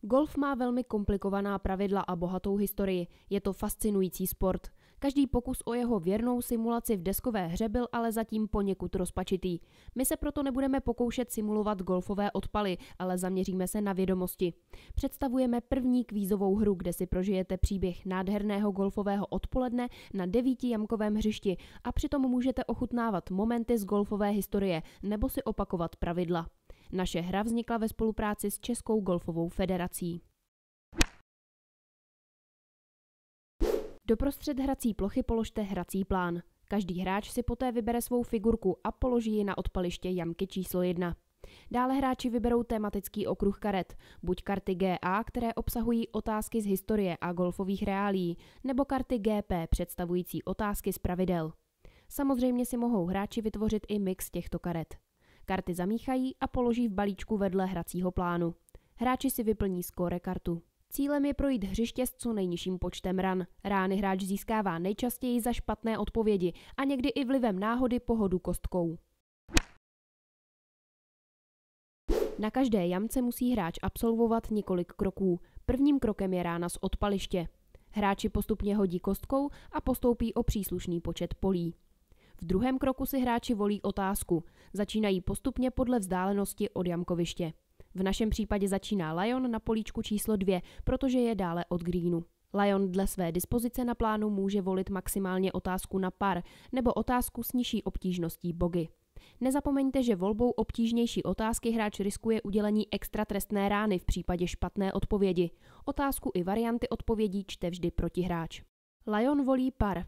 Golf má velmi komplikovaná pravidla a bohatou historii. Je to fascinující sport. Každý pokus o jeho věrnou simulaci v deskové hře byl ale zatím poněkud rozpačitý. My se proto nebudeme pokoušet simulovat golfové odpaly, ale zaměříme se na vědomosti. Představujeme první kvízovou hru, kde si prožijete příběh nádherného golfového odpoledne na 9jamkovém hřišti a přitom můžete ochutnávat momenty z golfové historie nebo si opakovat pravidla. Naše hra vznikla ve spolupráci s Českou golfovou federací. Doprostřed hrací plochy položte hrací plán. Každý hráč si poté vybere svou figurku a položí ji na odpaliště jamky číslo 1. Dále hráči vyberou tematický okruh karet, buď karty GA, které obsahují otázky z historie a golfových reálií, nebo karty GP představující otázky z pravidel. Samozřejmě si mohou hráči vytvořit i mix těchto karet. Karty zamíchají a položí v balíčku vedle hracího plánu. Hráči si vyplní skóre kartu. Cílem je projít hřiště s co nejnižším počtem ran. Rány hráč získává nejčastěji za špatné odpovědi a někdy i vlivem náhody pohodu kostkou. Na každé jamce musí hráč absolvovat několik kroků. Prvním krokem je rána z odpaliště. Hráči postupně hodí kostkou a postoupí o příslušný počet polí. V druhém kroku si hráči volí otázku. Začínají postupně podle vzdálenosti od jamkoviště. V našem případě začíná Lion na políčku číslo 2, protože je dále od greenu. Lion dle své dispozice na plánu může volit maximálně otázku na par nebo otázku s nižší obtížností bogy. Nezapomeňte, že volbou obtížnější otázky hráč riskuje udělení extra trestné rány v případě špatné odpovědi. Otázku i varianty odpovědí čte vždy protihráč. Lion volí par.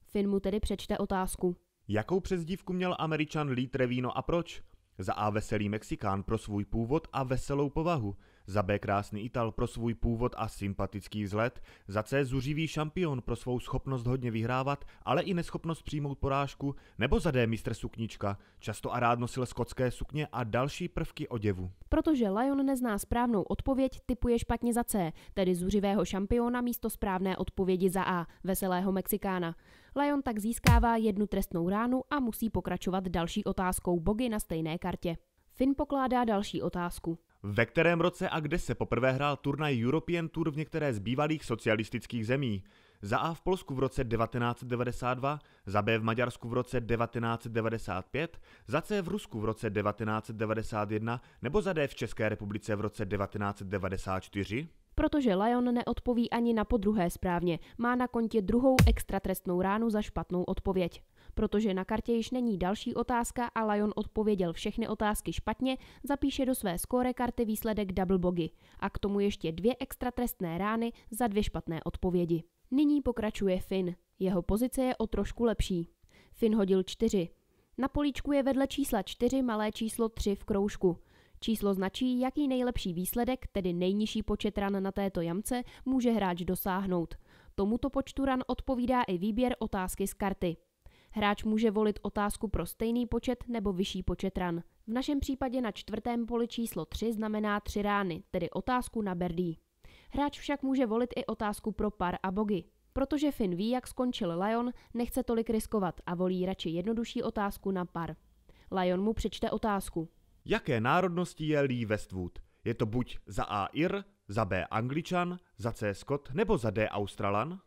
Finn mu tedy přečte otázku. Jakou přezdívku měl Američan Lee Trevino a proč? Za A veselý Mexikán pro svůj původ a veselou povahu, za B krásný Ital pro svůj původ a sympatický vzhled, za C zuřivý šampion pro svou schopnost hodně vyhrávat, ale i neschopnost přijmout porážku, nebo za D mistr suknička, často a rád nosil skotské sukně a další prvky oděvu. Protože Lion nezná správnou odpověď, tipuje špatně za C, tedy zuřivého šampiona místo správné odpovědi za A, veselého Mexikána. Lion tak získává 1 trestnou ránu a musí pokračovat další otázkou bogy na stejné kartě. Finn pokládá další otázku. Ve kterém roce a kde se poprvé hrál turnaj European Tour v některé z bývalých socialistických zemí? Za A v Polsku v roce 1992, za B v Maďarsku v roce 1995, za C v Rusku v roce 1991 nebo za D v České republice v roce 1994? Protože Lion neodpoví ani na podruhé správně, má na kontě druhou extra trestnou ránu za špatnou odpověď. Protože na kartě již není další otázka a Lion odpověděl všechny otázky špatně, zapíše do své skóre karty výsledek double bogy a k tomu ještě 2 extra trestné rány za 2 špatné odpovědi. Nyní pokračuje Finn. Jeho pozice je o trošku lepší. Finn hodil 4. Na políčku je vedle čísla 4 malé číslo 3 v kroužku. Číslo značí, jaký nejlepší výsledek, tedy nejnižší počet ran na této jamce, může hráč dosáhnout. Tomuto počtu ran odpovídá i výběr otázky z karty. Hráč může volit otázku pro stejný počet nebo vyšší počet ran. V našem případě na 4. poli číslo 3 znamená 3 rány, tedy otázku na birdie. Hráč však může volit i otázku pro par a bogy. Protože Finn ví, jak skončil Lion, nechce tolik riskovat a volí radši jednodušší otázku na par. Lion mu přečte otázku. Jaké národnosti je Lee Westwood? Je to buď za A Ir, za B Angličan, za C Skot nebo za D Australan?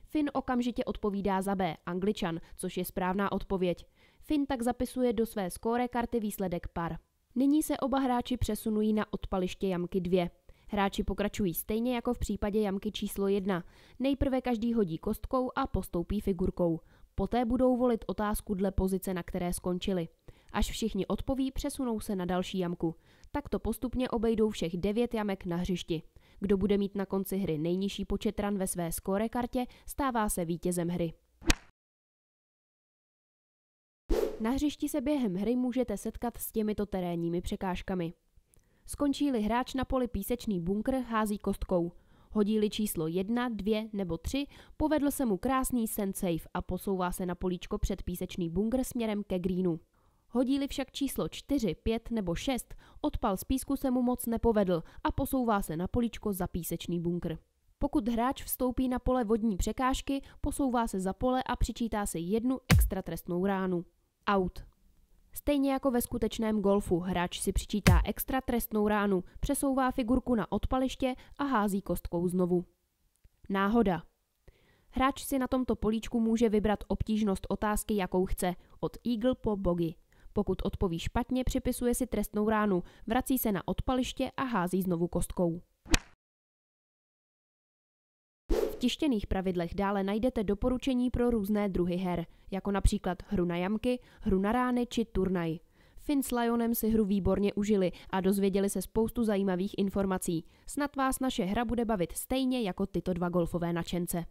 Finn okamžitě odpovídá za B Angličan, což je správná odpověď. Finn tak zapisuje do své skóre karty výsledek par. Nyní se oba hráči přesunují na odpaliště jamky 2. Hráči pokračují stejně jako v případě jamky číslo 1. Nejprve každý hodí kostkou a postoupí figurkou. Poté budou volit otázku dle pozice, na které skončili. Až všichni odpoví, přesunou se na další jamku. Takto postupně obejdou všech 9 jamek na hřišti. Kdo bude mít na konci hry nejnižší počet ran ve své skóre kartě, stává se vítězem hry. Na hřišti se během hry můžete setkat s těmito terénními překážkami. Skončí-li hráč na poli písečný bunkr, hází kostkou. Hodí-li číslo 1, 2 nebo 3, povedl se mu krásný send save a posouvá se na políčko před písečný bunkr směrem ke greenu. Hodí-li však číslo 4, 5 nebo 6, odpal z písku se mu moc nepovedl a posouvá se na políčko za písečný bunkr. Pokud hráč vstoupí na pole vodní překážky, posouvá se za pole a přičítá si 1 extra trestnou ránu. Out. Stejně jako ve skutečném golfu, hráč si přičítá extra trestnou ránu, přesouvá figurku na odpaliště a hází kostkou znovu. Náhoda. Hráč si na tomto políčku může vybrat obtížnost otázky, jakou chce, od eagle po bogey. Pokud odpoví špatně, připisuje si trestnou ránu, vrací se na odpaliště a hází znovu kostkou. V tištěných pravidlech dále najdete doporučení pro různé druhy her, jako například hru na jamky, hru na rány či turnaj. Finn s Lionem si hru výborně užili a dozvěděli se spoustu zajímavých informací. Snad vás naše hra bude bavit stejně jako tyto dva golfové nadšence.